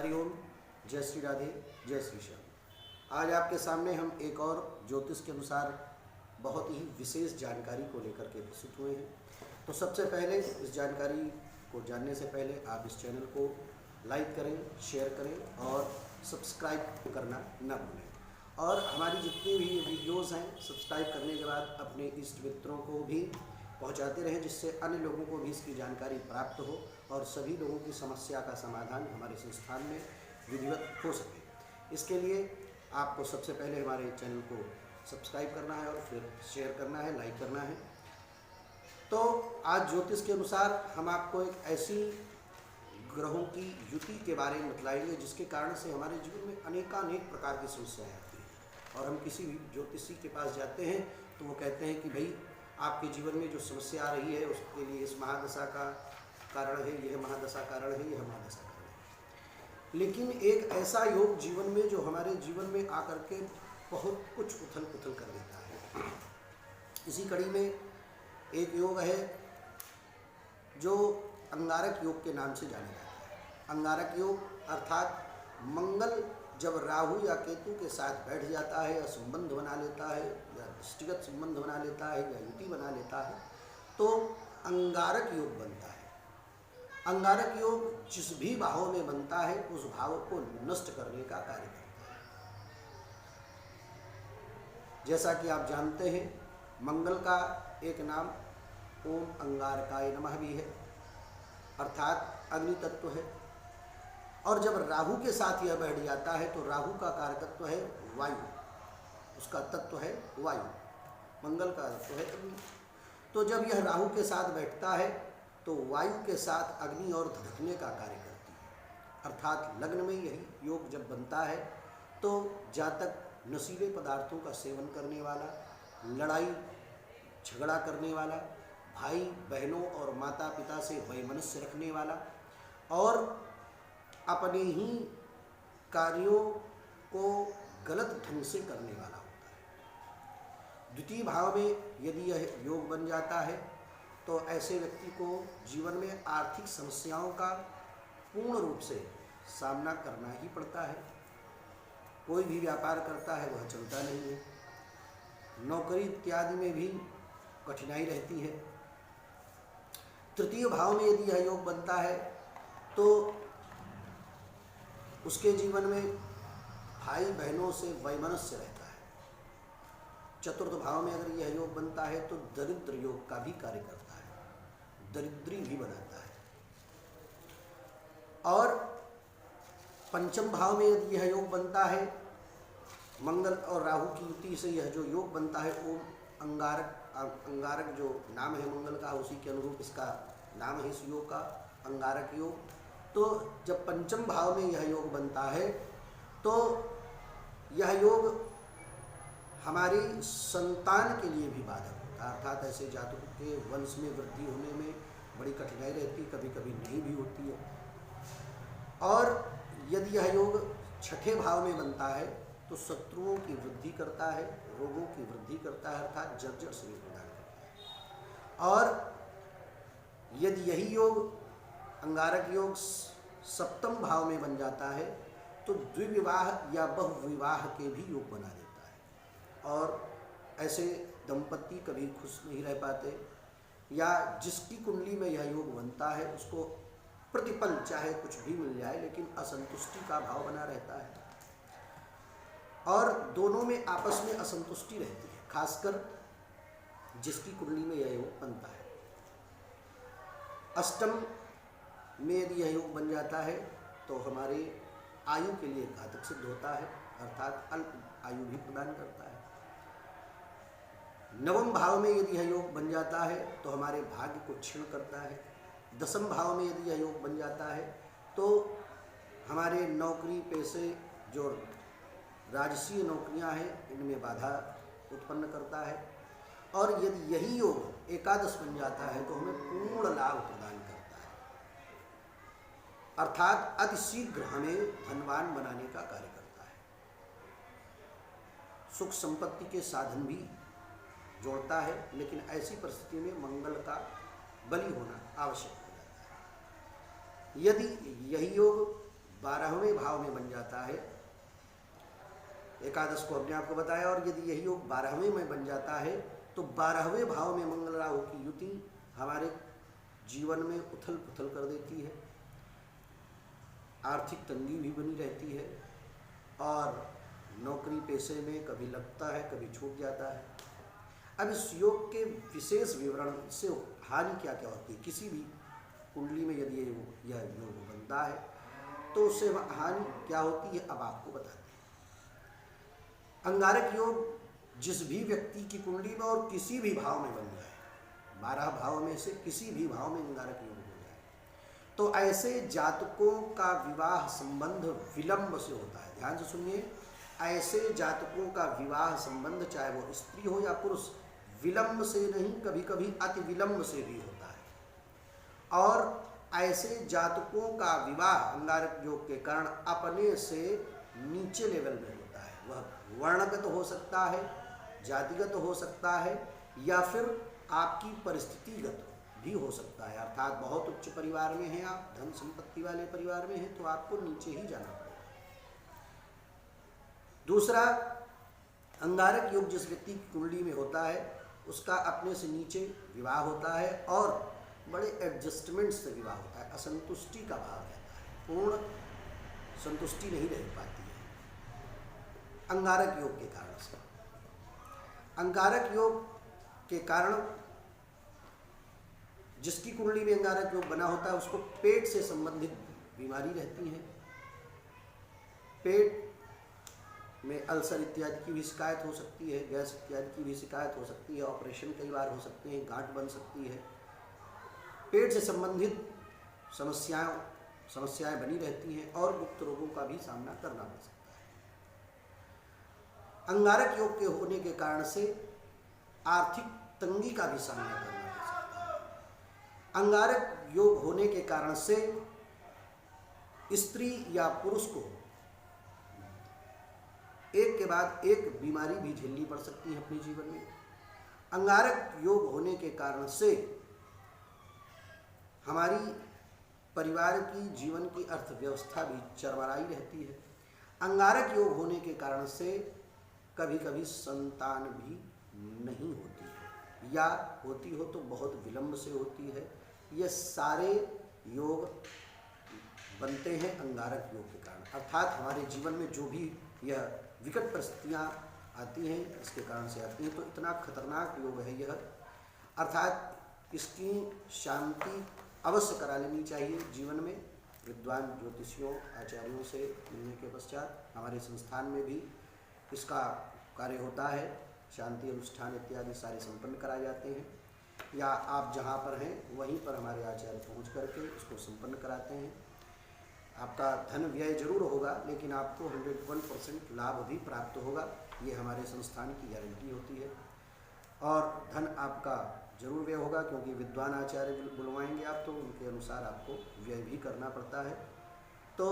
हरिओम, जय श्री राधे, जय श्री श्याम। आज आपके सामने हम एक और ज्योतिष के अनुसार बहुत ही विशेष जानकारी को लेकर के प्रस्तुत हुए हैं। तो सबसे पहले इस जानकारी को जानने से पहले आप इस चैनल को लाइक करें, शेयर करें और सब्सक्राइब करना न भूलें। और हमारी जितनी भी वीडियोज़ हैं सब्सक्राइब करने के बाद अपने इष्ट मित्रों को भी पहुंचाते रहें, जिससे अन्य लोगों को भी इसकी जानकारी प्राप्त हो और सभी लोगों की समस्या का समाधान हमारे संस्थान में विधिवत हो सके। इसके लिए आपको सबसे पहले हमारे चैनल को सब्सक्राइब करना है और फिर शेयर करना है, लाइक करना है। तो आज ज्योतिष के अनुसार हम आपको एक ऐसी ग्रहों की युति के बारे में बतलाएंगे जिसके कारण से हमारे जीवन में अनेकानेक प्रकार की समस्याएं आती हैं। और हम किसी भी ज्योतिषी के पास जाते हैं तो वो कहते हैं कि भाई आपके जीवन में जो समस्या आ रही है उसके लिए इस महादशा का कारण है, यह महादशा कारण है, यह महादशा कारण है। लेकिन एक ऐसा योग जीवन में जो हमारे जीवन में आकर के बहुत कुछ उथल पुथल कर देता है। इसी कड़ी में एक योग है जो अंगारक योग के नाम से जाना जाता है। अंगारक योग अर्थात मंगल जब राहु या केतु के साथ बैठ जाता है या संबंध बना लेता है या दृष्टिगत संबंध बना लेता है या युति बना लेता है तो अंगारक योग बनता है। अंगारक योग जिस भी भाव में बनता है उस भाव को नष्ट करने का कार्य करता है। जैसा कि आप जानते हैं मंगल का एक नाम ओम अंगारकाय नमः भी है, अर्थात अग्नि तत्व है। और जब राहु के साथ यह बैठ जाता है तो राहु का कारकत्व है वायु, उसका तत्व है वायु, मंगल का तत्व है अग्नि। तो जब यह राहु के साथ बैठता है तो वायु के साथ अग्नि और धधकने का कार्य करती है। अर्थात लग्न में यही योग जब बनता है तो जातक नशीले पदार्थों का सेवन करने वाला, लड़ाई झगड़ा करने वाला, भाई बहनों और माता पिता से वैमनस्य रखने वाला और अपने ही कार्यों को गलत ढंग से करने वाला होता है। द्वितीय भाव में यदि यह योग बन जाता है तो ऐसे व्यक्ति को जीवन में आर्थिक समस्याओं का पूर्ण रूप से सामना करना ही पड़ता है। कोई भी व्यापार करता है वह चलता नहीं है, नौकरी इत्यादि में भी कठिनाई रहती है। तृतीय भाव में यदि यह योग बनता है तो उसके जीवन में भाई बहनों से वैमनस्य रहता है। चतुर्थ भाव में अगर यह योग बनता है तो दरिद्र योग का भी कार्य करता है, दरिद्री भी बनाता है। और पंचम भाव में यदि यह योग बनता है मंगल और राहु की युति से, यह जो योग बनता है ओम अंगारक, अंगारक जो नाम है मंगल का उसी के अनुरूप इसका नाम है इस योग का अंगारक योग। तो जब पंचम भाव में यह योग बनता है तो यह योग हमारी संतान के लिए भी बाधक होता है। अर्थात ऐसे जातकों के वंश में वृद्धि होने में बड़ी कठिनाई रहती, कभी कभी नहीं भी होती है। और यदि यह योग छठे भाव में बनता है तो शत्रुओं की वृद्धि करता है, रोगों की वृद्धि करता है, अर्थात जर्जर शरीर प्रदान करता है। और यदि यही योग अंगारक योग सप्तम भाव में बन जाता है तो द्विविवाह या बहुविवाह के भी योग बना देता है। और ऐसे दंपति कभी खुश नहीं रह पाते या जिसकी कुंडली में यह योग बनता है उसको प्रतिपल चाहे कुछ भी मिल जाए लेकिन असंतुष्टि का भाव बना रहता है और दोनों में आपस में असंतुष्टि रहती है, खासकर जिसकी कुंडली में यह योग बनता है। अष्टम में यदि यह योग बन जाता है तो हमारे आयु के लिए घातक सिद्ध होता है, अर्थात अल्प आयु भी प्रदान करता है। नवम भाव में यदि यह योग बन जाता है तो हमारे भाग्य को क्षीण करता है। दसम भाव में यदि यह योग बन जाता है तो हमारे नौकरी पेशे जो राजसीय नौकरियां हैं इनमें बाधा उत्पन्न करता है। और यदि यही योग एकादश बन जाता है तो हमें पूर्ण लाभ प्रदान करता है, अर्थात अतिशीघ्र हमें धनवान बनाने का कार्य करता है। सुख संपत्ति के साधन भी जोड़ता है, लेकिन ऐसी परिस्थिति में मंगल का बलि होना आवश्यक हो जाता है। यदि यही योग 12वें भाव में बन जाता है। एकादश को अपने आपको बताया, और यदि यही योग 12वें में बन जाता है तो 12वें भाव में मंगल राहु की युति हमारे जीवन में उथल पुथल कर देती है, आर्थिक तंगी भी बनी रहती है, और नौकरी पेशे में कभी लगता है कभी छूट जाता है। अब इस योग के विशेष विवरण से हानि क्या क्या होती है, किसी भी कुंडली में यदि यह योग बनता है तो उससे हानि क्या होती है, अब आपको बताते हैं। अंगारक योग जिस भी व्यक्ति की कुंडली में और किसी भी भाव में बन जाए, 12 भाव में से किसी भी भाव में अंगारक योग हो जाए, तो ऐसे जातकों का विवाह संबंध विलंब से होता है। ध्यान से सुनिए, ऐसे जातकों का विवाह संबंध चाहे वो स्त्री हो या पुरुष, विलंब से नहीं, कभी कभी अति विलंब से भी होता है। और ऐसे जातकों का विवाह अंगारक योग के कारण अपने से नीचे लेवल में होता है। वह वर्णगत हो सकता है, जातिगत हो सकता है, या फिर आपकी परिस्थितिगत भी हो सकता है। अर्थात बहुत उच्च परिवार में हैं आप, धन संपत्ति वाले परिवार में हैं, तो आपको नीचे ही जाना पड़ेगा। दूसरा, अंगारक योग जिस व्यक्ति की कुंडली में होता है उसका अपने से नीचे विवाह होता है और बड़े एडजस्टमेंट से विवाह होता है, असंतुष्टि का भाव रहता है, पूर्ण संतुष्टि नहीं रह पाती है अंगारक योग के कारण से। अंगारक योग के कारण जिसकी कुंडली में अंगारक योग बना होता है उसको पेट से संबंधित बीमारी रहती है। पेट में अल्सर इत्यादि की भी शिकायत हो सकती है, गैस इत्यादि की भी शिकायत हो सकती है, ऑपरेशन कई बार हो सकते हैं, गांठ बन सकती है। पेट से संबंधित समस्याएं बनी रहती हैं और गुप्त रोगों का भी सामना करना पड़ सकता है। अंगारक योग के होने के कारण से आर्थिक तंगी का भी सामना करना पड़ सकता है। अंगारक योग होने के कारण से स्त्री या पुरुष को एक के बाद एक बीमारी भी झेलनी पड़ सकती है अपने जीवन में। अंगारक योग होने के कारण से हमारी परिवार की जीवन की अर्थव्यवस्था भी चरमराई रहती है। अंगारक योग होने के कारण से कभी कभी संतान भी नहीं होती है, या होती हो तो बहुत विलंब से होती है। ये सारे योग बनते हैं अंगारक योग के कारण। अर्थात हमारे जीवन में जो भी यह विकट परिस्थितियाँ आती हैं इसके कारण से आती हैं, तो इतना खतरनाक योग है यह। अर्थात इसकी शांति अवश्य करा लेनी चाहिए जीवन में। विद्वान ज्योतिषियों आचार्यों से मिलने के पश्चात हमारे संस्थान में भी इसका कार्य होता है, शांति अनुष्ठान इत्यादि सारे संपन्न कराए जाते हैं, या आप जहाँ पर हैं वहीं पर हमारे आचार्य पहुँच करके इसको संपन्न कराते हैं। आपका धन व्यय जरूर होगा, लेकिन आपको 101% लाभ भी प्राप्त होगा, ये हमारे संस्थान की गारंटी होती है। और धन आपका जरूर व्यय होगा, क्योंकि विद्वान आचार्य बुलवाएंगे आप, तो उनके अनुसार आपको व्यय भी करना पड़ता है। तो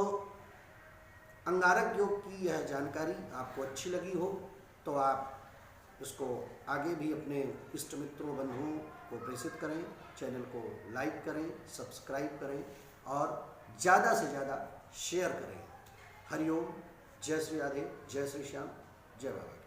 अंगारक योग की यह जानकारी आपको अच्छी लगी हो तो आप इसको आगे भी अपने इष्ट मित्रों बंधुओं को प्रेषित करें, चैनल को लाइक करें, सब्सक्राइब करें और ज़्यादा से ज़्यादा शेयर करें। हरिओम, जय श्री राधे, जय श्री श्याम, जय बाबा।